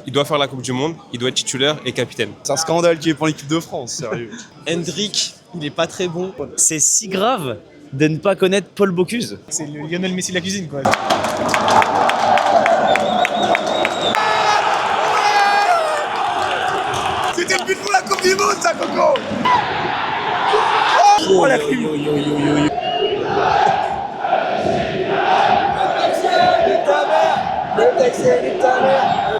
il doit faire la Coupe du Monde, il doit être titulaire et capitaine. C'est un scandale qu'il est pour l'équipe de France, sérieux. Hendrick, il est pas très bon. C'est si grave de ne pas connaître Paul Bocuse. C'est le Lionel Messi de la cuisine, quoi. C'était le but pour la Coupe du Monde, ça, Coco. Oh la clim.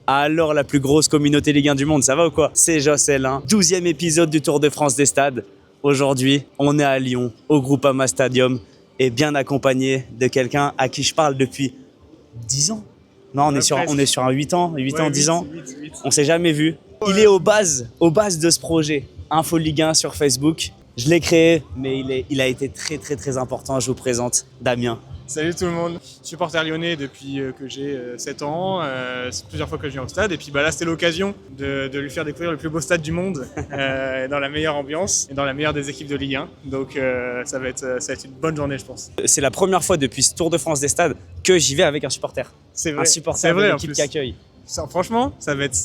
Alors la plus grosse communauté Ligue 1 du monde, ça va ou quoi? C'est Jocelyn, 12e épisode du Tour de France des stades. Aujourd'hui, on est à Lyon, au Groupama Stadium, et bien accompagné de quelqu'un à qui je parle depuis 10 ans. Non, on est sur un 8 ans, 10 ans. On s'est jamais vu. Il est aux bases de ce projet. Info Ligue 1 sur Facebook. Je l'ai créé, mais il a été très très très important. Je vous présente Damien. Salut tout le monde, supporter lyonnais depuis que j'ai 7 ans, c'est plusieurs fois que je viens au stade et puis là c'était l'occasion de lui faire découvrir le plus beau stade du monde dans la meilleure ambiance et dans la meilleure des équipes de Ligue 1, donc ça va être une bonne journée je pense. C'est la première fois depuis ce Tour de France des stades que j'y vais avec un supporter. C'est vrai, un supporter de l'équipe qui accueille. Franchement, ça va être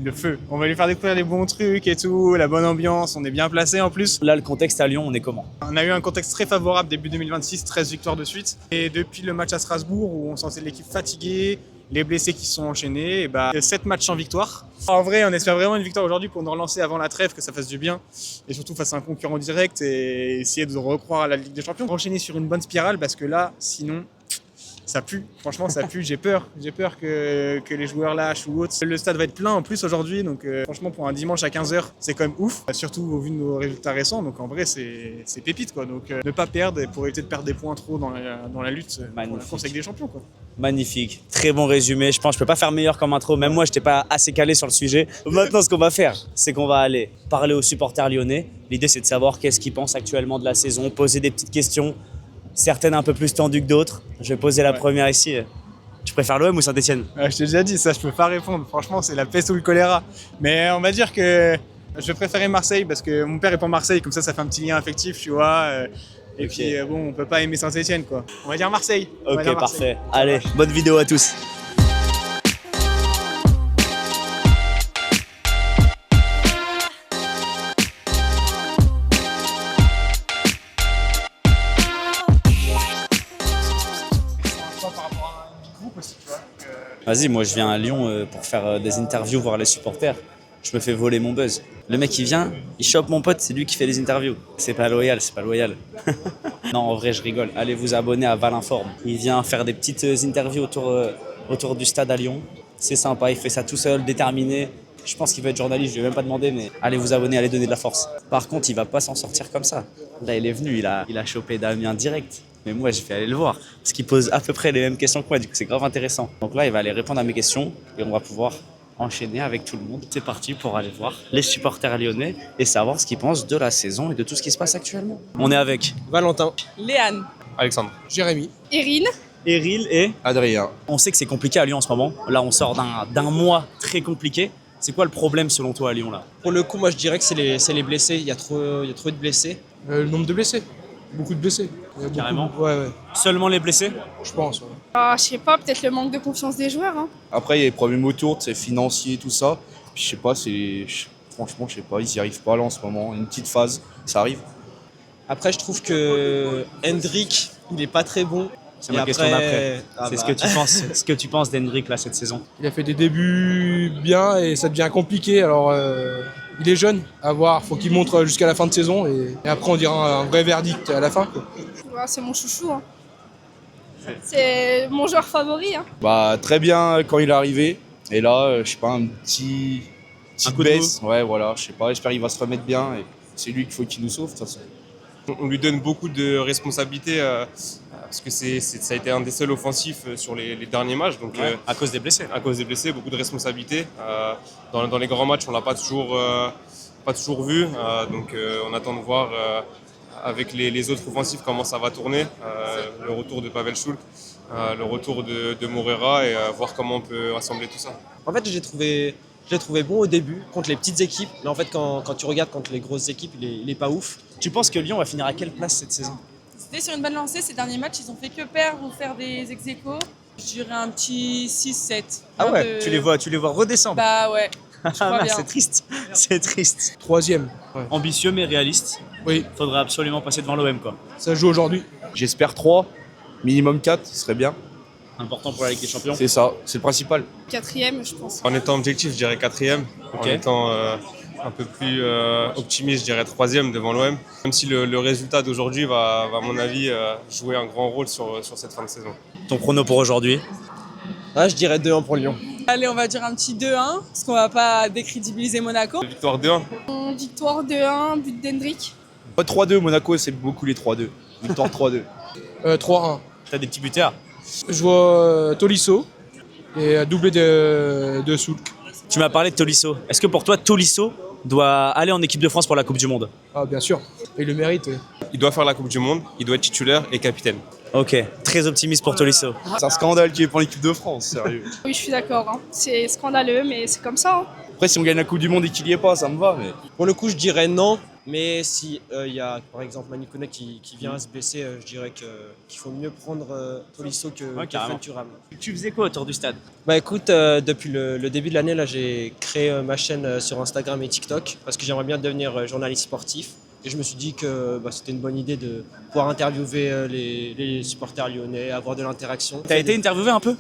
le feu. On va lui faire découvrir les bons trucs et tout, la bonne ambiance, on est bien placé en plus. Là, le contexte à Lyon, on est comment? On a eu un contexte très favorable début 2026, 13 victoires de suite. Et depuis le match à Strasbourg où on sentait l'équipe fatiguée, les blessés qui se sont enchaînés, et 7 matchs sans victoire. En vrai, on espère vraiment une victoire aujourd'hui pour nous relancer avant la trêve, que ça fasse du bien. Et surtout face à un concurrent direct et essayer de recroire à la Ligue des Champions. Enchaîner sur une bonne spirale parce que là, sinon... ça pue, franchement ça pue, j'ai peur que les joueurs lâchent ou autre. Le stade va être plein en plus aujourd'hui, donc franchement pour un dimanche à 15h, c'est quand même ouf, surtout au vu de nos résultats récents, donc en vrai c'est pépite quoi, donc ne pas perdre pour éviter de perdre des points trop dans la lutte pour la course avec des champions quoi. Magnifique, très bon résumé, je pense que je peux pas faire meilleur comme intro, même moi je n'étais pas assez calé sur le sujet. Maintenant ce qu'on va faire, c'est qu'on va aller parler aux supporters lyonnais, l'idée c'est de savoir qu'est-ce qu'ils pensent actuellement de la saison, poser des petites questions, certaines un peu plus tendues que d'autres. Je vais poser la première ici. Tu préfères l'OM ou Saint-Etienne? Je t'ai déjà dit, ça je peux pas répondre. Franchement, c'est la peste ou le choléra. Mais on va dire que je vais préférer Marseille parce que mon père est pour Marseille, comme ça fait un petit lien affectif, tu vois. Et puis bon, on peut pas aimer Saint-Etienne quoi. On va dire Marseille. Ok, parfait. Allez, bonne vidéo à tous. Vas-y, moi je viens à Lyon pour faire des interviews, voir les supporters. Je me fais voler mon buzz. Le mec il vient, il chope mon pote, c'est lui qui fait les interviews. C'est pas loyal, c'est pas loyal. Non, en vrai je rigole. Allez vous abonner à Valinforme. Il vient faire des petites interviews autour du stade à Lyon. C'est sympa, il fait ça tout seul, déterminé. Je pense qu'il va être journaliste, je lui ai même pas demandé, mais allez vous abonner, allez donner de la force. Par contre, il va pas s'en sortir comme ça. Là il est venu, il a chopé Damien direct. Mais moi, je vais aller le voir, parce qu'il pose à peu près les mêmes questions que moi, du coup, c'est grave intéressant. Donc là, il va aller répondre à mes questions, et on va pouvoir enchaîner avec tout le monde. C'est parti pour aller voir les supporters lyonnais et savoir ce qu'ils pensent de la saison et de tout ce qui se passe actuellement. On est avec Valentin, Léane, Alexandre. Jérémy, Irine, Eril et... Adrien. On sait que c'est compliqué à Lyon en ce moment. Là, on sort d'un mois très compliqué. C'est quoi le problème selon toi à Lyon là? pour le coup moi je dirais que c'est les blessés, il y a trop de blessés. Le nombre de blessés. Beaucoup de blessés. Carrément. Ouais, Seulement les blessés? je pense. Ouais. je sais pas, peut-être le manque de confiance des joueurs. Hein. Après, il y a les problèmes autour, c'est financier, tout ça. Puis je sais pas, franchement, je sais pas, ils y arrivent pas là en ce moment. Une petite phase, ça arrive. Après je trouve que Hendrick, il est pas très bon. C'est Et ma question d'après. ah C'est bah. ce que tu penses d'Hendrick là cette saison? Il a fait des débuts bien et ça devient compliqué. Alors, il est jeune, à voir. Faut qu'il montre jusqu'à la fin de saison et après on dira un vrai verdict à la fin. Quoi. Ouais, c'est mon chouchou. Hein. C'est mon joueur favori. Hein. Bah, très bien quand il est arrivé. Et là, je sais pas, un petit coup de baisse. Ouais, voilà, je sais pas, j'espère qu'il va se remettre bien. Et c'est lui qu'il faut qu'il nous sauve, de toute façon. On lui donne beaucoup de responsabilités parce que ça a été un des seuls offensifs sur les derniers matchs. Donc, À cause des blessés. à cause des blessés, beaucoup de responsabilités. Dans les grands matchs, on l'a pas toujours vu. Donc on attend de voir avec les autres offensifs comment ça va tourner. Le retour de Pavel Schulk, le retour de Moreira et voir comment on peut rassembler tout ça. En fait je l'ai trouvé bon au début contre les petites équipes, mais en fait quand tu regardes contre les grosses équipes il est pas ouf. Tu penses que Lyon va finir à quelle place cette saison? C'était sur une bonne lancée ces derniers matchs, ils ont fait que perdre ou faire des ex-aequo. Je dirais un petit 6-7. Ah ouais, tu les vois redescendre. Bah ouais. Ah, bien. c'est triste, c'est triste. 3e. Ambitieux mais réaliste. Oui, Faudrait absolument passer devant l'OM quoi. ça se joue aujourd'hui. J'espère 3, minimum 4, ce serait bien. Important pour la Ligue des Champions. C'est ça, c'est le principal. 4e, je pense. En étant objectif, je dirais 4e. En Ok. étant un peu plus optimiste, je dirais 3e devant l'OM. Même si le résultat d'aujourd'hui va, à mon avis, jouer un grand rôle sur cette fin de saison. Ton prono pour aujourd'hui? Ah, je dirais 2-1 pour Lyon. Allez, on va dire un petit 2-1, parce qu'on va pas décrédibiliser Monaco. Victoire 2-1. Victoire 2-1, but d'Hendrick. 3-2, Monaco, c'est beaucoup les 3-2. Victoire 3-2. 3-1. T'as des petits buteurs? Je vois Tolisso et doublé de Soulk. Tu m'as parlé de Tolisso. Est-ce que pour toi, Tolisso doit aller en équipe de France pour la Coupe du Monde? Ah, bien sûr. Et il le mérite. Il doit faire la Coupe du Monde, il doit être titulaire et capitaine. Ok, très optimiste pour Tolisso. C'est un scandale qu'il est pour l'équipe de France, sérieux. Oui, je suis d'accord. Hein. C'est scandaleux, mais c'est comme ça. Hein. Après, si on gagne la Coupe du Monde et qu'il y est pas, ça me va, mais... Pour le coup, je dirais non. Mais si il y a par exemple Manu Koné qui vient à se blesser, je dirais qu'il faut mieux prendre Tolisso que carrément. Thuram. Tu faisais quoi autour du stade? Bah écoute, depuis le début de l'année, là, j'ai créé ma chaîne sur Instagram et TikTok parce que j'aimerais bien devenir journaliste sportif. Et je me suis dit que c'était une bonne idée de pouvoir interviewer les supporters lyonnais, avoir de l'interaction. T'as été interviewé un peu?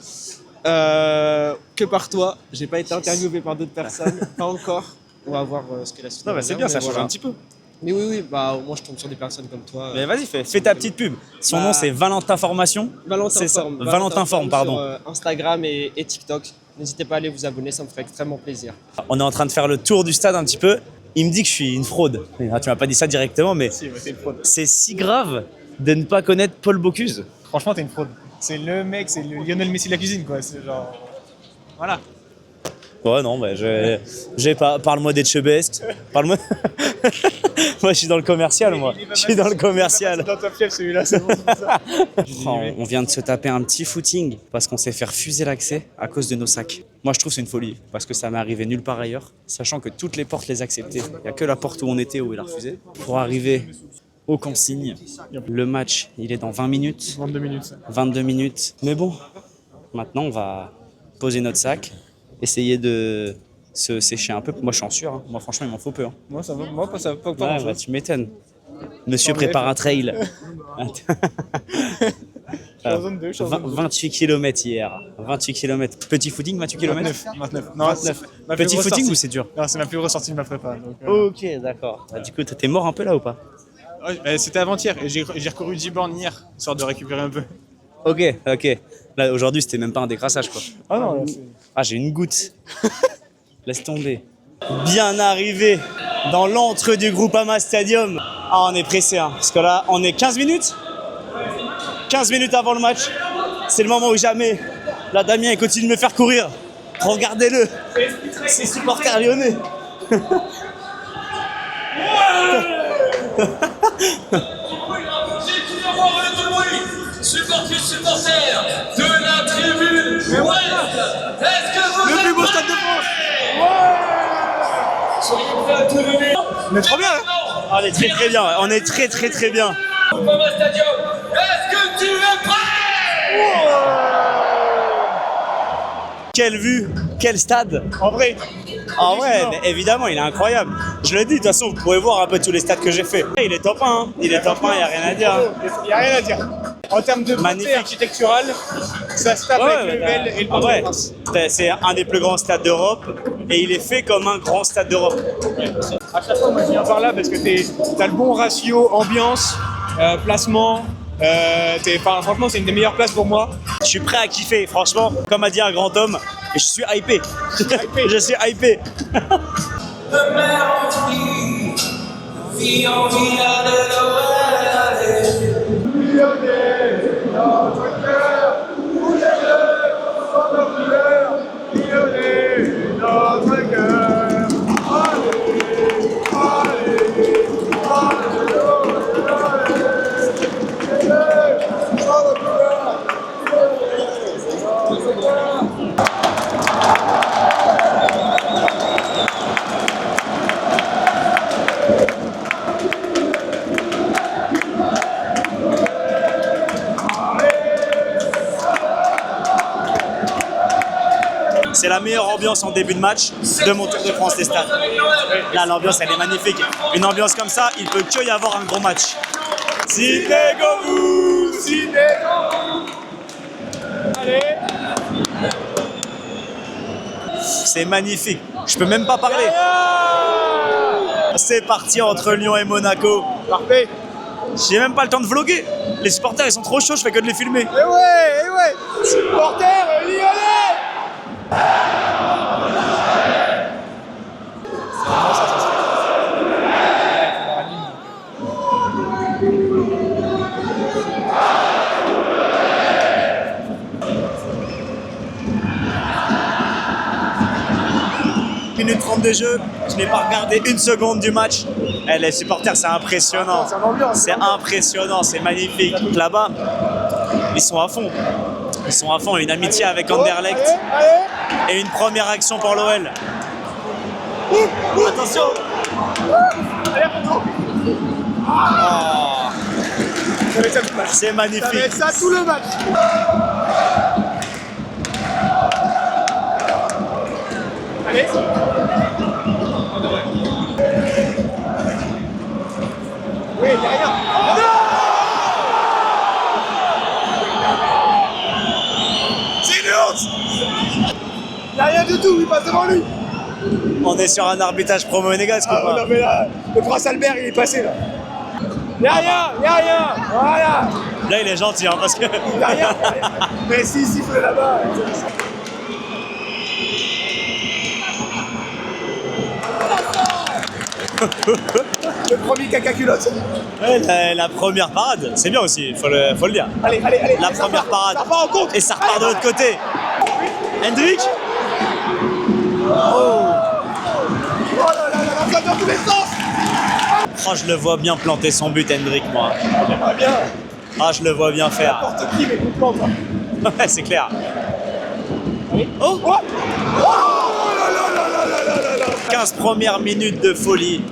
Que par toi. J'ai pas été interviewé par d'autres personnes, pas encore. On va voir ce que la suite. Non, bah c'est bien, ça change un petit peu. Mais oui, bah au moins je tombe sur des personnes comme toi. Mais vas-y, fais ta petite pub. Son nom c'est Valentin Formation. Valentin C'est ça. Forme. Valentin Forme, pardon. Sur Instagram et TikTok. N'hésitez pas à aller vous abonner, ça me ferait extrêmement plaisir. On est en train de faire le tour du stade un petit peu. Il me dit que je suis une fraude. Ah, tu m'as pas dit ça directement, mais Si, c'est une fraude. c'est si grave de ne pas connaître Paul Bocuse. Franchement, t'es une fraude. C'est le mec, c'est le Lionel Messi de la cuisine, quoi. C'est genre. Voilà. Ouais, non, bah, j'ai pas. Parle-moi d'Etchebest. Parle-moi. Moi, je suis dans le commercial, moi. Je suis dans le commercial. Dans Top Chef, celui-là, c'est bon. C'est ça. On vient de se taper un petit footing parce qu'on s'est fait refuser l'accès à cause de nos sacs. Moi, je trouve que c'est une folie parce que ça m'est arrivé nulle part ailleurs, sachant que toutes les portes les acceptaient. Il n'y a que la porte où on était où il a refusé. Pour arriver aux consignes, le match, il est dans 20 minutes. 22 minutes. 22 minutes. Mais bon, maintenant, on va poser notre sac, essayer de se sécher un peu. Moi, je suis en sueur. Hein. Moi, franchement, il m'en faut peu. Hein. Moi, ça va. Moi, ça va pas Ouais, grand-chose. bah, tu m'étonnes. Monsieur Attendez, prépare un trail. Je suis en zone 2, je suis en zone 2. 28 km hier. 28 km. Petit footing, 28 km 29. Non, 29. ma plus Petit grosse footing sortie. ou c'est dur? Non, c'est ma plus grosse sortie de ma prépa. Donc, Ok, d'accord. Bah, du coup, t'es mort un peu là ou pas? ouais, bah, c'était avant-hier et j'ai recouru 10 bornes hier, histoire de récupérer un peu. Ok. Là, aujourd'hui, c'était même pas un décrassage, quoi. Ah non, là, c'est. Ah, j'ai une goutte. Laisse tomber. Bien arrivé dans l'antre du Groupama Stadium. Ah, on est pressé, hein, parce que là, on est 15 minutes 15 minutes avant le match. C'est le moment où jamais. Là, Damien, il continue de me faire courir. Regardez-le. C'est supporter lyonnais. Supporters de la tribune ouest. Est-ce que vous Le plus beau stade de France. soyez prêts à tout donner? On est trop bien, hein. On est très bien. On est très bien. Groupama Stadium, est-ce que tu es prêt? Quelle vue, quel stade. En vrai. En vrai, mais évidemment, il est incroyable. Je le dis, de toute façon, vous pouvez voir un peu tous les stats que j'ai fait. Il est top 1, hein. Il est top 1, il n'y a rien à dire. Hein. Il n'y a rien à dire. En termes de beauté Magnifique. architecturale, ça se tape avec le Vel et le Parc des Princes. C'est un des plus grands stades d'Europe et il est fait comme un grand stade d'Europe. À chaque fois, moi je viens par là parce que t'as le bon ratio ambiance, placement. Franchement, c'est une des meilleures places pour moi. Je suis prêt à kiffer, franchement, comme a dit un grand homme, et je suis hypé. Je suis hypé. la meilleure ambiance en début de match de mon Tour de France des stades. Là, l'ambiance, elle est magnifique. Une ambiance comme ça, il peut que y avoir un gros match. Sinego, allez. C'est magnifique. Je peux même pas parler. C'est parti entre Lyon et Monaco. Parfait. J'ai même pas le temps de vlogger. Les supporters, ils sont trop chauds, je fais que de les filmer. Eh ouais. Supporters lyonnais. Minute 30 de jeu, je n'ai pas regardé une seconde du match. Eh, les supporters, c'est impressionnant. C'est impressionnant, c'est magnifique. Là-bas, ils sont à fond. Ils sont à fond. Une amitié avec Anderlecht et une première action pour l'OL. Attention. Oh. C'est magnifique. Ça tout le match. Allez. Oui, derrière. C'est une honte. Il n'y a rien du tout, il passe devant lui. On est sur un arbitrage pro-monégasque ou pas? Non mais là, le prince Albert il est passé là. Y'a rien, voilà. Là, il est gentil, hein, parce que... Y'a rien. Mais si, il siffle là-bas. Le premier caca culotte. Ouais, la première parade, c'est bien aussi, faut le dire. Allez. La première parade. Ça part en compte. Et ça repart de l'autre côté. Hendrik. Oh là là, ça dans tous les sens. Oh, je le vois bien planter son but, Hendrik, moi. J'aimerais bien. Ah, je le vois bien faire. N'importe qui, mais contre contre. Ouais, c'est clair. Oh. Oh là là. 15 premières minutes de folie.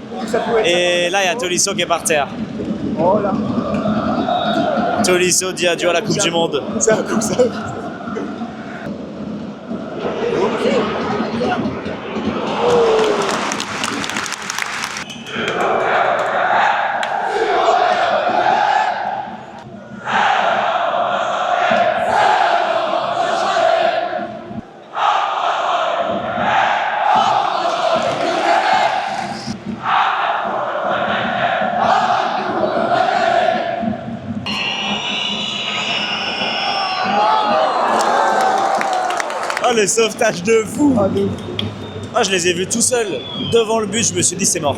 Et là, il y a Tolisso qui est par terre. Oh là. Tolisso dit adieu à la Coupe du Monde. C'est un coup ça. Oh, le sauvetage de fou. Ah, je les ai vus tout seuls. Devant le but, je me suis dit, c'est mort.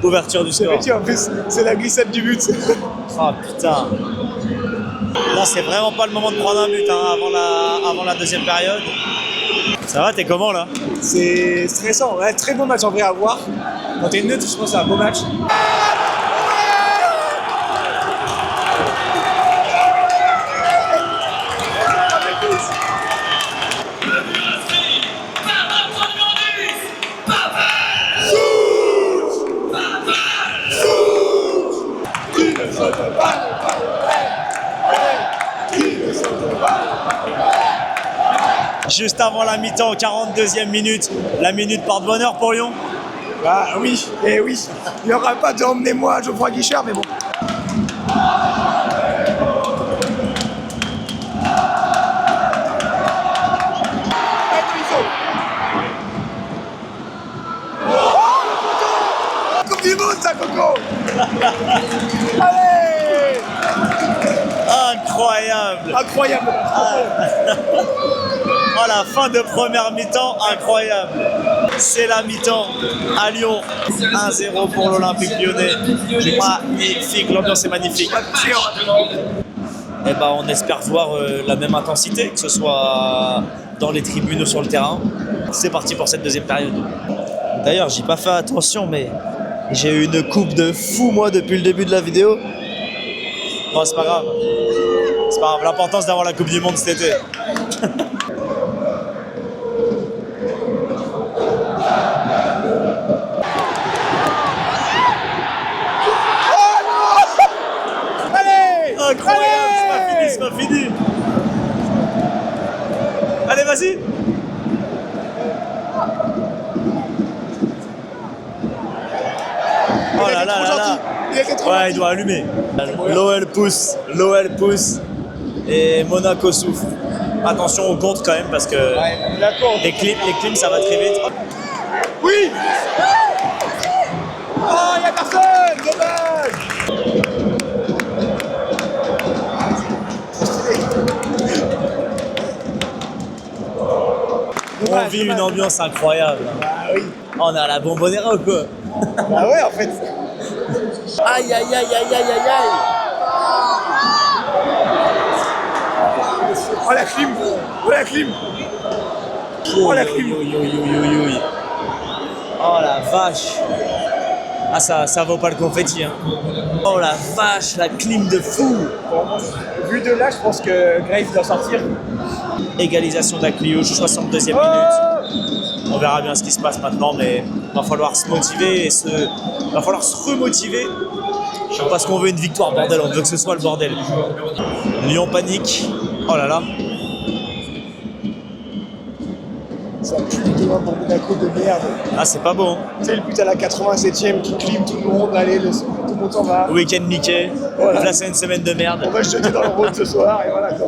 Ouverture du score. En plus, c'est la glissade du but. Oh putain. Là, c'est vraiment pas le moment de prendre un but hein, avant la deuxième période. Ça va, t'es comment là? C'est stressant. Ouais, très bon match en vrai à voir. Quand t'es neutre, je pense que c'est un beau match. Juste avant la mi-temps, 42e minute, la minute porte-bonheur pour Lyon. Ah oui, et oui. Il n'y aura pas de emmenez-moi Geoffroy Guichard, mais bon. Coupe du monde, ça, Coco. Allez. Incroyable. Incroyable. Oh, la fin de première mi-temps, incroyable. C'est la mi-temps à Lyon. 1-0 pour l'Olympique lyonnais. Magnifique, l'ambiance est magnifique. Et on espère voir la même intensité, que ce soit dans les tribunes ou sur le terrain. C'est parti pour cette deuxième période. D'ailleurs, j'ai pas fait attention, mais j'ai eu une coupe de fou, moi, depuis le début de la vidéo. Bon, c'est pas grave. C'est pas grave. L'important, c'est d'avoir la Coupe du Monde cet été. Incroyable, c'est pas fini. Allez, vas-y. Oh là là là là. Il était trop Ouais, gentil. il doit allumer. L'OL pousse, et Monaco souffre. Attention au contre quand même parce que D'accord. les clims ça va très vite. Oui. Oh, il n'y a personne. Dommage. On vit une ambiance incroyable. Ah oui. On est à la Bombonera ou quoi? Ah ouais, en fait. Aïe aïe aïe aïe aïe aïe aïe. Oh la clim. Oh la clim. Oh la clim. Oh la vache. Ah ça vaut pas le confetti hein. Oh la vache, la clim de fou. Vu de là, je pense que Graves doit sortir. Égalisation d'Akliouche, 62e minute. On verra bien ce qui se passe maintenant, mais il va falloir se motiver va falloir se remotiver parce qu'on veut une victoire, bordel, on veut que ce soit le bordel. Lyon panique. Oh là là. Ça pue de loin pour Monaco de merde. Ah c'est pas bon. Tu sais, le but à la 87e qui clime tout le monde, allez, tout le monde s'en va. Week-end Mickey. Voilà. Là c'est une semaine de merde. On va se jeter dans le rôle ce soir et voilà quoi.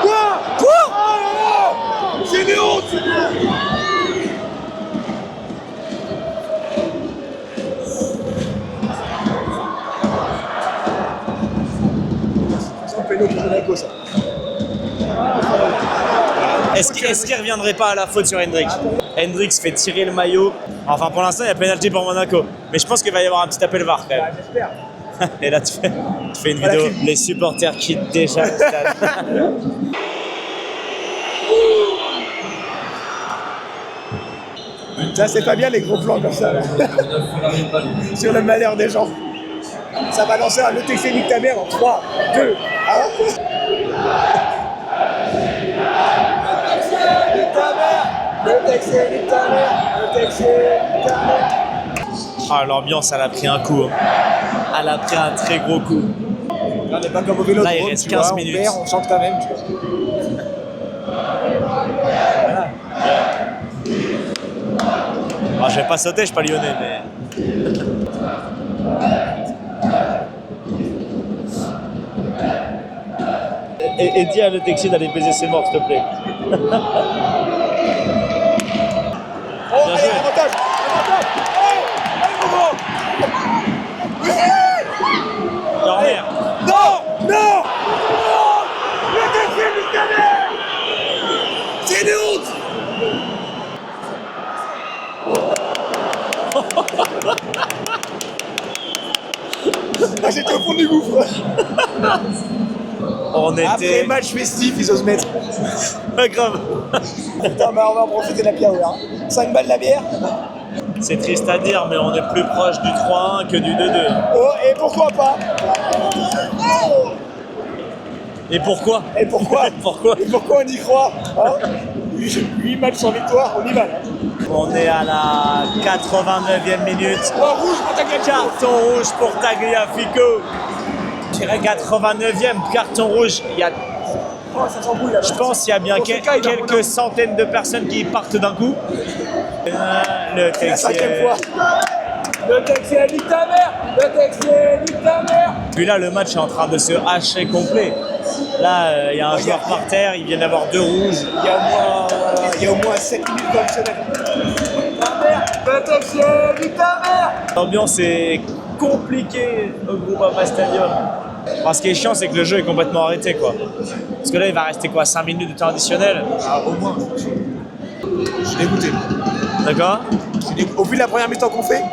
Quoi Quoi? Oh là là. C'est des hontes. C'est un péno pour Monaco ça. Est-ce qu'il reviendrait pas à la faute sur Hendrix? Hendrix fait tirer le maillot. Enfin pour l'instant il y a pénalty pour Monaco. Mais je pense qu'il va y avoir un petit appel VAR quand même. J'espère. Et là tu fais une vidéo. Les supporters quittent déjà le stade. Ça c'est pas bien les gros plans comme ça là. Sur le malheur des gens. Ça va lancer un ETC nique ta mère en 3, 2, 1. Le TXC nique ta mère. Ah l'ambiance elle a pris un coup. Hein. Elle a pris un très gros coup. On n'est pas comme au vélo. Là il reste 15 minutes. On perd, on chante quand même. Tu vois. Voilà. Ah, je vais pas sauter, je suis pas lyonnais, mais. Et dis à le taxi d'aller baiser ses morts, s'il te plaît. Oh, allez, avantage. Allez, mon gros. Dormir. Non. Le TXC nique ta mère. C'est une honte. Ah, j'étais au fond du gouffre. On était. Après match festif, ils osent mettre. Pas grave. Putain, bah on va en profiter de la bière. Hein. 5 balles la bière. C'est triste à dire, mais on est plus proche du 3-1 que du 2-2. Oh, et pourquoi pas? Et pourquoi? Et pourquoi? Pourquoi? Et pourquoi on y croit hein? 8 matchs sans victoire, on y va. On est à la 89e minute. Oh, rouge pour Tagliafico. Carton rouge pour Tagliafico. Je dirais 89e, carton rouge. Il y a, Oh, ça s'embrouille là. je pense qu'il y a bien quelques centaines de personnes qui partent d'un coup. Le C'est la texte. 5e fois. Le TXC nique ta mère. Le TXC nique ta mère. Puis là, le match est en train de se hacher complet. Là, il y a un joueur par terre, il vient d'avoir 2 rouges. Il y a au moins 7 minutes d'additionnel. Ta mère. Le TXC nique ta mère. L'ambiance est compliquée au Groupama Stadium. Alors, ce qui est chiant, c'est que le jeu est complètement arrêté, quoi. Parce que là, il va rester quoi, 5 minutes de temps additionnel? Ah, au moins. Je suis dégoûté. D'accord? Au vu de la première mi-temps qu'on fait,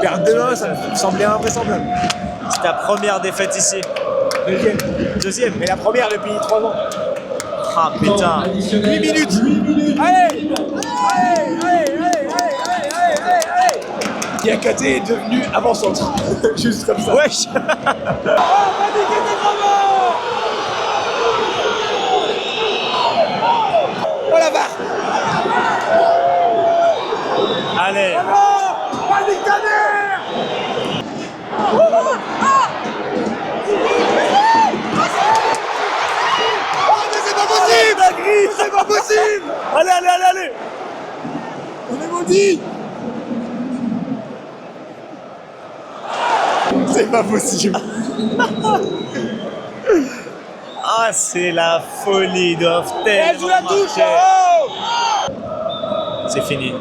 perdre 2-1, ça me semblait invraisemblable. C'est ta première défaite ici. Deuxième. Mais la première depuis 3 ans. Ah putain. 8 minutes. Allez. Diakhaté est devenu avant-centre. Juste comme ça. Wesh. Oh la barre. Allez. Panique ta mère. Oh mais c'est pas possible. C'est pas possible. Allez. On est maudit. pas possible. Ah, c'est la folie, ils doivent tellement marcher. C'est fini.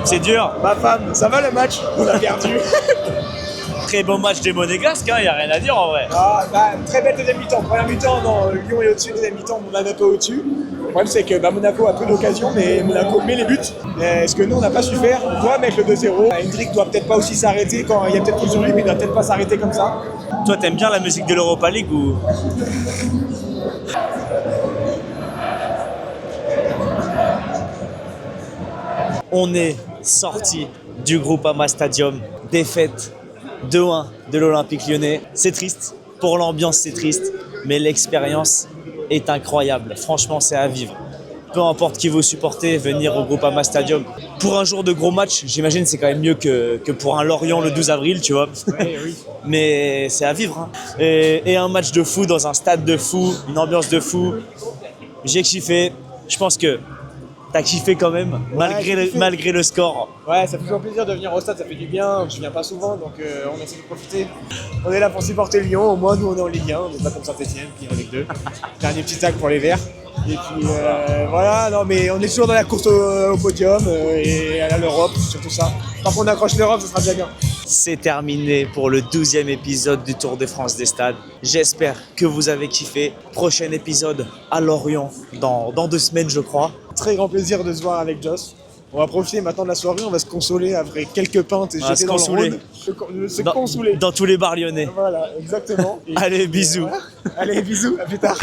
C'est dur. Ma femme, ça va le match? On a perdu. Très bon match des Monégasques, il n'y a rien à dire en vrai. Ah, très belle deuxième mi-temps. Première mi-temps, non, Lyon est au-dessus. Deuxième mi-temps, Monaco au-dessus. Le problème, c'est que Monaco a peu d'occasions, mais Monaco met les buts. Ce que nous, on n'a pas su faire, on doit mettre le 2-0. Hendrick doit peut-être pas aussi s'arrêter quand il y a peut-être plus sur lui, mais il doit peut-être pas s'arrêter comme ça. Toi, t'aimes bien la musique de l'Europa League ou... On est sorti du Groupama Stadium, défaite 2-1 de l'Olympique Lyonnais. C'est triste, pour l'ambiance c'est triste, mais l'expérience est incroyable. Franchement, c'est à vivre. Peu importe qui vous supportez, venir au Groupama Stadium. Pour un jour de gros match, j'imagine c'est quand même mieux que pour un Lorient le 12 avril, tu vois. Oui. Mais c'est à vivre. Hein. Et un match de fou dans un stade de fou, une ambiance de fou. J'ai kiffé. Je pense que t'as kiffé quand même, malgré le score. Ouais, ça fait toujours plaisir de venir au stade, ça fait du bien. Je viens pas souvent, donc on essaie de profiter. On est là pour supporter Lyon, au moins nous on est en Ligue 1, on n'est pas comme Saint-Etienne qui est en Ligue 2. Dernier petit tag pour les Verts. Et puis voilà, non mais on est toujours dans la course au podium et à l'Europe, surtout ça. Tant qu'on accroche l'Europe, ça sera déjà bien. C'est terminé pour le 12e épisode du Tour de France des stades. J'espère que vous avez kiffé. Prochain épisode à Lorient dans 2 semaines, je crois. Très grand plaisir de se voir avec Joss. On va profiter maintenant de la soirée, on va se consoler après quelques pintes et se jeter dans le Rhône. Se consoler. Dans tous les bars lyonnais. Voilà, exactement. Allez, bisous. Allez, bisous, à plus tard.